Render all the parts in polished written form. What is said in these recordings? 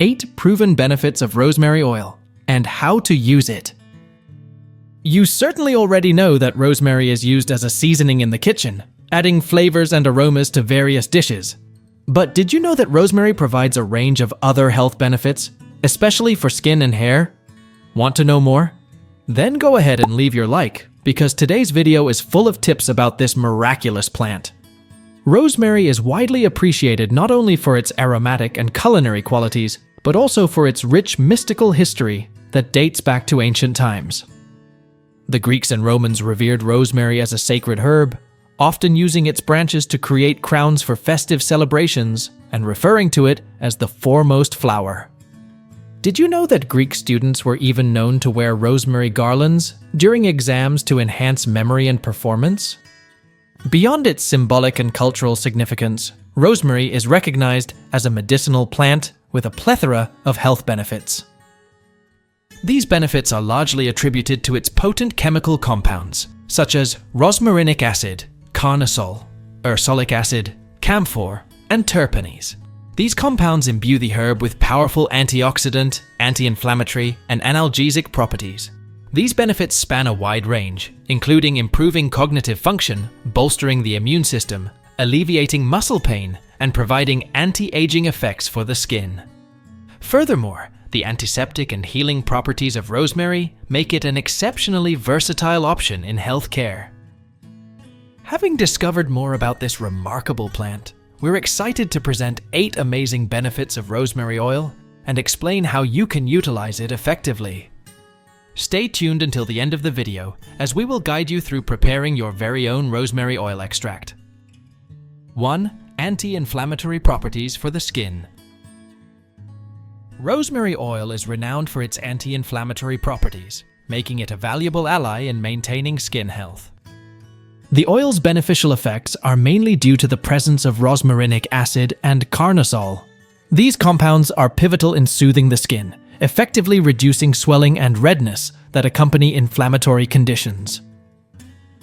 8 proven benefits of rosemary oil and how to use it. You certainly already know that rosemary is used as a seasoning in the kitchen, adding flavors and aromas to various dishes. But did you know that rosemary provides a range of other health benefits, especially for skin and hair? Want to know more? Then go ahead and leave your like, because today's video is full of tips about this miraculous plant. Rosemary is widely appreciated not only for its aromatic and culinary qualities, but also for its rich mystical history that dates back to ancient times. The Greeks and Romans revered rosemary as a sacred herb, often using its branches to create crowns for festive celebrations and referring to it as the foremost flower. Did you know that Greek students were even known to wear rosemary garlands during exams to enhance memory and performance? Beyond its symbolic and cultural significance, rosemary is recognized as a medicinal plant with a plethora of health benefits. These benefits are largely attributed to its potent chemical compounds, such as rosmarinic acid, carnosol, ursolic acid, camphor, and terpenes. These compounds imbue the herb with powerful antioxidant, anti-inflammatory, and analgesic properties. These benefits span a wide range, including improving cognitive function, bolstering the immune system, alleviating muscle pain, and providing anti-aging effects for the skin. Furthermore, the antiseptic and healing properties of rosemary make it an exceptionally versatile option in healthcare. Having discovered more about this remarkable plant, we're excited to present 8 amazing benefits of rosemary oil and explain how you can utilize it effectively. Stay tuned until the end of the video, as we will guide you through preparing your very own rosemary oil extract. 1. Anti-inflammatory properties for the skin. Rosemary oil is renowned for its anti-inflammatory properties, making it a valuable ally in maintaining skin health. The oil's beneficial effects are mainly due to the presence of rosmarinic acid and carnosol. These compounds are pivotal in soothing the skin, effectively reducing swelling and redness that accompany inflammatory conditions.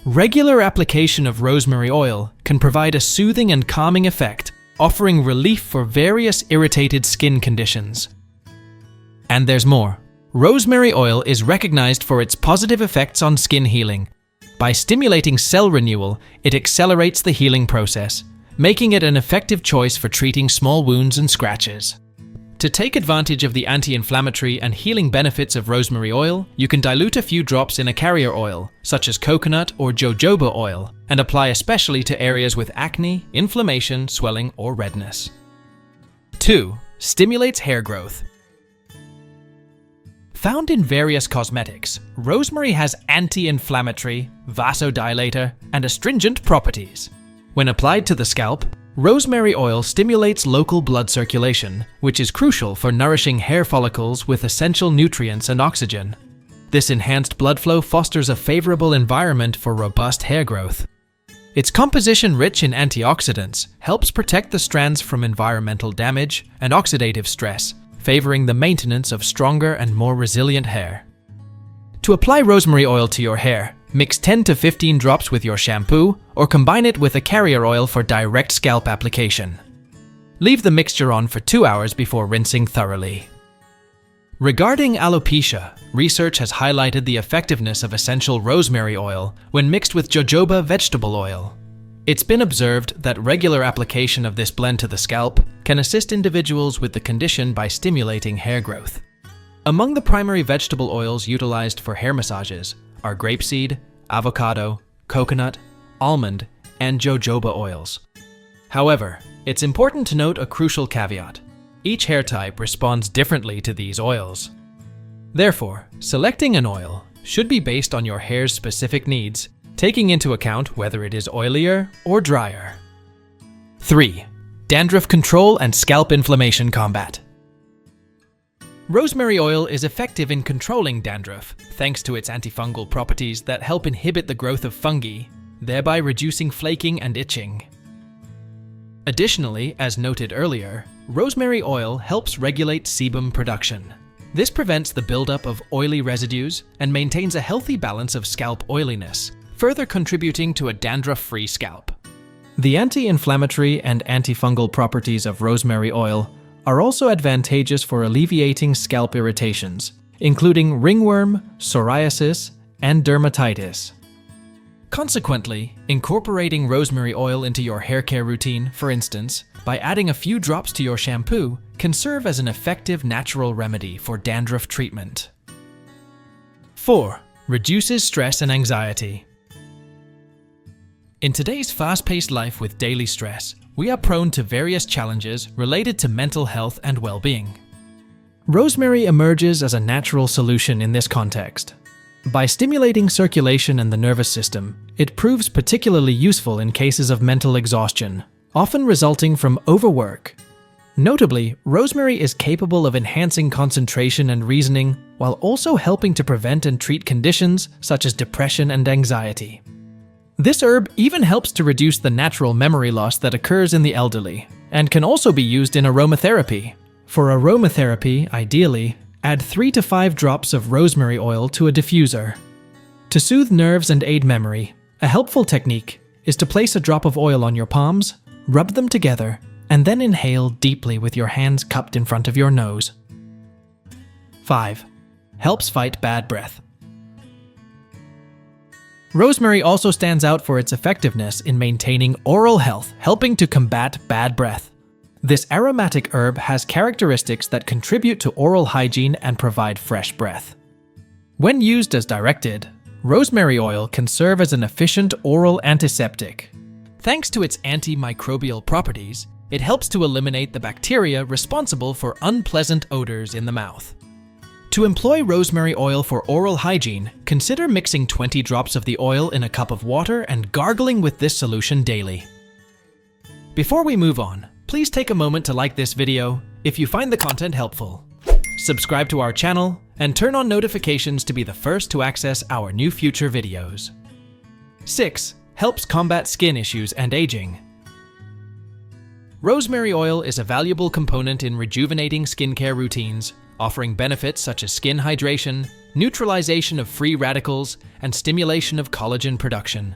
Regular application of rosemary oil can provide a soothing and calming effect, offering relief for various irritated skin conditions. And there's more. Rosemary oil is recognized for its positive effects on skin healing. By stimulating cell renewal, it accelerates the healing process, making it an effective choice for treating small wounds and scratches. To take advantage of the anti-inflammatory and healing benefits of rosemary oil, you can dilute a few drops in a carrier oil, such as coconut or jojoba oil, and apply especially to areas with acne, inflammation, swelling, or redness. 2. Stimulates hair growth. Found in various cosmetics, rosemary has anti-inflammatory, vasodilator, and astringent properties. When applied to the scalp, rosemary oil stimulates local blood circulation, which is crucial for nourishing hair follicles with essential nutrients and oxygen. This enhanced blood flow fosters a favorable environment for robust hair growth. Its composition, rich in antioxidants, helps protect the strands from environmental damage and oxidative stress, favoring the maintenance of stronger and more resilient hair. To apply rosemary oil to your hair, mix 10 to 15 drops with your shampoo or combine it with a carrier oil for direct scalp application. Leave the mixture on for 2 hours before rinsing thoroughly. Regarding alopecia, research has highlighted the effectiveness of essential rosemary oil when mixed with jojoba vegetable oil. It's been observed that regular application of this blend to the scalp can assist individuals with the condition by stimulating hair growth. Among the primary vegetable oils utilized for hair massages are grapeseed, avocado, coconut, almond, and jojoba oils. However, it's important to note a crucial caveat. Each hair type responds differently to these oils. Therefore, selecting an oil should be based on your hair's specific needs, taking into account whether it is oilier or drier. 3. Dandruff control and scalp inflammation combat. Rosemary oil is effective in controlling dandruff, thanks to its antifungal properties that help inhibit the growth of fungi, thereby reducing flaking and itching. Additionally, as noted earlier, rosemary oil helps regulate sebum production. This prevents the buildup of oily residues and maintains a healthy balance of scalp oiliness, further contributing to a dandruff-free scalp. The anti-inflammatory and antifungal properties of rosemary oil are also advantageous for alleviating scalp irritations, including ringworm, psoriasis, and dermatitis. Consequently, incorporating rosemary oil into your hair care routine, for instance, by adding a few drops to your shampoo, can serve as an effective natural remedy for dandruff treatment. 4. Reduces stress and anxiety. In today's fast-paced life with daily stress, we are prone to various challenges related to mental health and well-being. Rosemary emerges as a natural solution in this context. By stimulating circulation and the nervous system, it proves particularly useful in cases of mental exhaustion, often resulting from overwork. Notably, rosemary is capable of enhancing concentration and reasoning while also helping to prevent and treat conditions such as depression and anxiety. This herb even helps to reduce the natural memory loss that occurs in the elderly, and can also be used in aromatherapy. For aromatherapy, ideally, add 3 to 5 drops of rosemary oil to a diffuser. To soothe nerves and aid memory, a helpful technique is to place a drop of oil on your palms, rub them together, and then inhale deeply with your hands cupped in front of your nose. 5. Helps fight bad breath. Rosemary also stands out for its effectiveness in maintaining oral health, helping to combat bad breath. This aromatic herb has characteristics that contribute to oral hygiene and provide fresh breath. When used as directed, rosemary oil can serve as an efficient oral antiseptic. Thanks to its antimicrobial properties, it helps to eliminate the bacteria responsible for unpleasant odors in the mouth. To employ rosemary oil for oral hygiene, consider mixing 20 drops of the oil in a cup of water and gargling with this solution daily. Before we move on, please take a moment to like this video if you find the content helpful. Subscribe to our channel and turn on notifications to be the first to access our new future videos. 6. Helps combat skin issues and aging. Rosemary oil is a valuable component in rejuvenating skincare routines, offering benefits such as skin hydration, neutralization of free radicals, and stimulation of collagen production.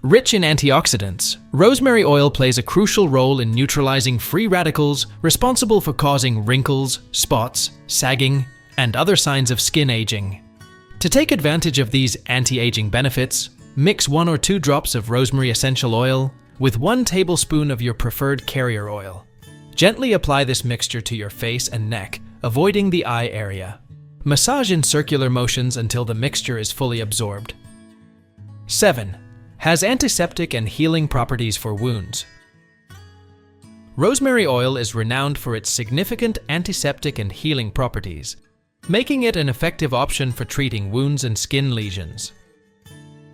Rich in antioxidants, rosemary oil plays a crucial role in neutralizing free radicals responsible for causing wrinkles, spots, sagging, and other signs of skin aging. To take advantage of these anti-aging benefits, mix 1 or 2 drops of rosemary essential oil with 1 tablespoon of your preferred carrier oil. Gently apply this mixture to your face and neck, avoiding the eye area. Massage in circular motions until the mixture is fully absorbed. 7. Has antiseptic and healing properties for wounds. Rosemary oil is renowned for its significant antiseptic and healing properties, making it an effective option for treating wounds and skin lesions.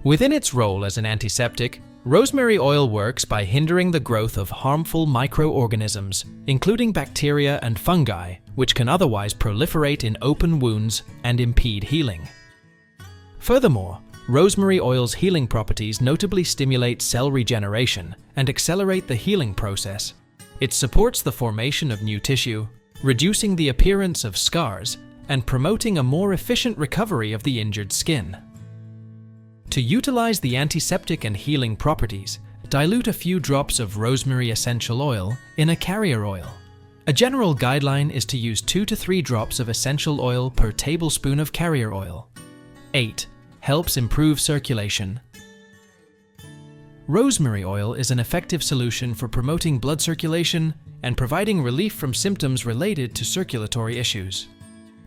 Within its role as an antiseptic, rosemary oil works by hindering the growth of harmful microorganisms, including bacteria and fungi, which can otherwise proliferate in open wounds and impede healing. Furthermore, rosemary oil's healing properties notably stimulate cell regeneration and accelerate the healing process. It supports the formation of new tissue, reducing the appearance of scars, and promoting a more efficient recovery of the injured skin. To utilize the antiseptic and healing properties, dilute a few drops of rosemary essential oil in a carrier oil. A general guideline is to use 2 to 3 drops of essential oil per tablespoon of carrier oil. 8. Helps improve circulation. Rosemary oil is an effective solution for promoting blood circulation and providing relief from symptoms related to circulatory issues.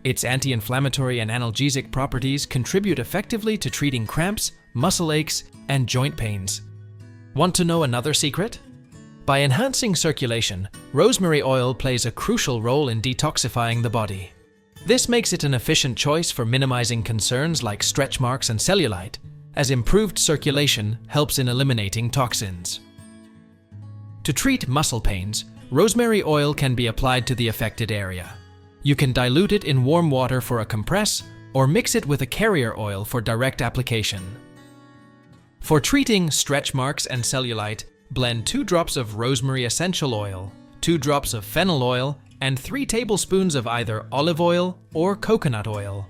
Its anti-inflammatory and analgesic properties contribute effectively to treating cramps, muscle aches, and joint pains. Want to know another secret? By enhancing circulation, rosemary oil plays a crucial role in detoxifying the body. This makes it an efficient choice for minimizing concerns like stretch marks and cellulite, as improved circulation helps in eliminating toxins. To treat muscle pains, rosemary oil can be applied to the affected area. You can dilute it in warm water for a compress, or mix it with a carrier oil for direct application. For treating stretch marks and cellulite, blend 2 drops of rosemary essential oil, 2 drops of fennel oil, and 3 tablespoons of either olive oil or coconut oil.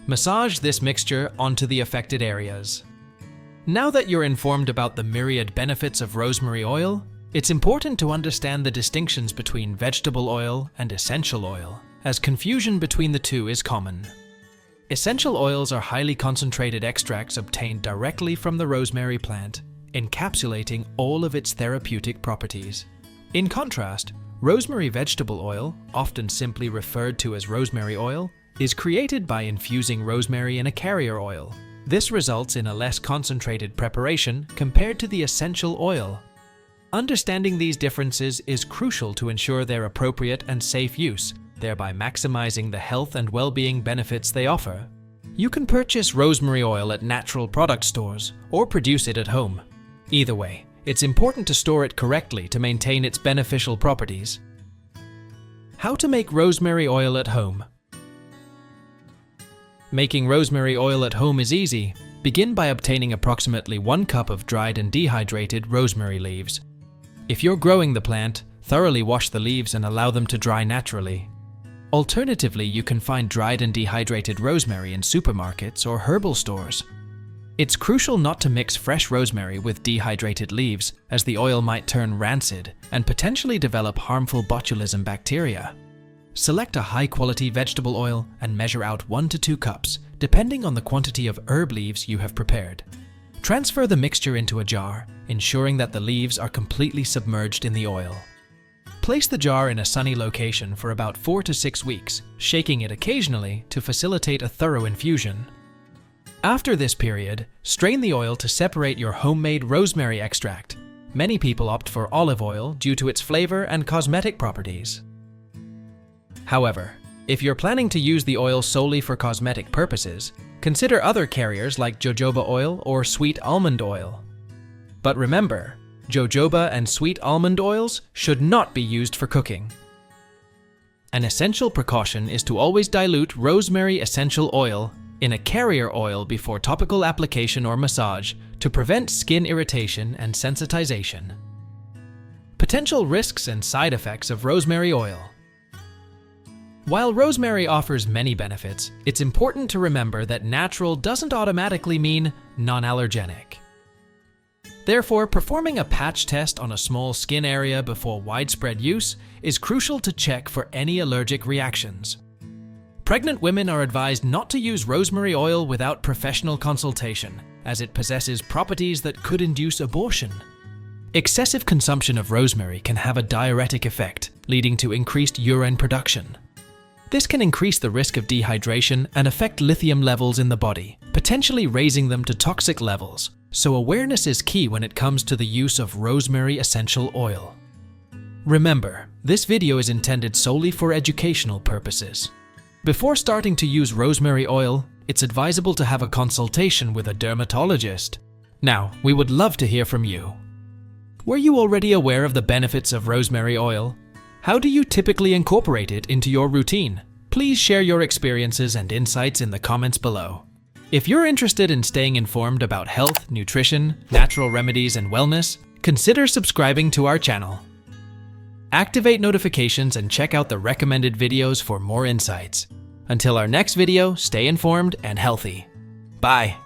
Massage this mixture onto the affected areas. Now that you're informed about the myriad benefits of rosemary oil, It's important to understand the distinctions between vegetable oil and essential oil, as confusion between the two is common. Essential oils are highly concentrated extracts obtained directly from the rosemary plant, encapsulating all of its therapeutic properties. In contrast, rosemary vegetable oil, often simply referred to as rosemary oil, is created by infusing rosemary in a carrier oil. This results in a less concentrated preparation compared to the essential oil. Understanding these differences is crucial to ensure their appropriate and safe use, thereby maximizing the health and well-being benefits they offer. You can purchase rosemary oil at natural product stores or produce it at home. Either way, it's important to store it correctly to maintain its beneficial properties. How to make rosemary oil at home. Making rosemary oil at home is easy. Begin by obtaining approximately 1 cup of dried and dehydrated rosemary leaves. If you're growing the plant, thoroughly wash the leaves and allow them to dry naturally. Alternatively, you can find dried and dehydrated rosemary in supermarkets or herbal stores. It's crucial not to mix fresh rosemary with dehydrated leaves, as the oil might turn rancid and potentially develop harmful botulism bacteria. Select a high-quality vegetable oil and measure out 1 to 2 cups, depending on the quantity of herb leaves you have prepared. Transfer the mixture into a jar, ensuring that the leaves are completely submerged in the oil. Place the jar in a sunny location for about 4 to 6 weeks, shaking it occasionally to facilitate a thorough infusion. After this period, strain the oil to separate your homemade rosemary extract. Many people opt for olive oil due to its flavor and cosmetic properties. However, if you're planning to use the oil solely for cosmetic purposes, consider other carriers like jojoba oil or sweet almond oil. But remember, jojoba and sweet almond oils should not be used for cooking. An essential precaution is to always dilute rosemary essential oil in a carrier oil before topical application or massage to prevent skin irritation and sensitization. Potential risks and side effects of rosemary oil. While rosemary offers many benefits, it's important to remember that natural doesn't automatically mean non-allergenic. Therefore, performing a patch test on a small skin area before widespread use is crucial to check for any allergic reactions. Pregnant women are advised not to use rosemary oil without professional consultation, as it possesses properties that could induce abortion. Excessive consumption of rosemary can have a diuretic effect, leading to increased urine production. This can increase the risk of dehydration and affect lithium levels in the body, potentially raising them to toxic levels. So awareness is key when it comes to the use of rosemary essential oil. Remember, this video is intended solely for educational purposes. Before starting to use rosemary oil, it's advisable to have a consultation with a dermatologist. Now, we would love to hear from you. Were you already aware of the benefits of rosemary oil? How do you typically incorporate it into your routine? Please share your experiences and insights in the comments below. If you're interested in staying informed about health, nutrition, natural remedies, and wellness, consider subscribing to our channel. Activate notifications and check out the recommended videos for more insights. Until our next video, stay informed and healthy. Bye.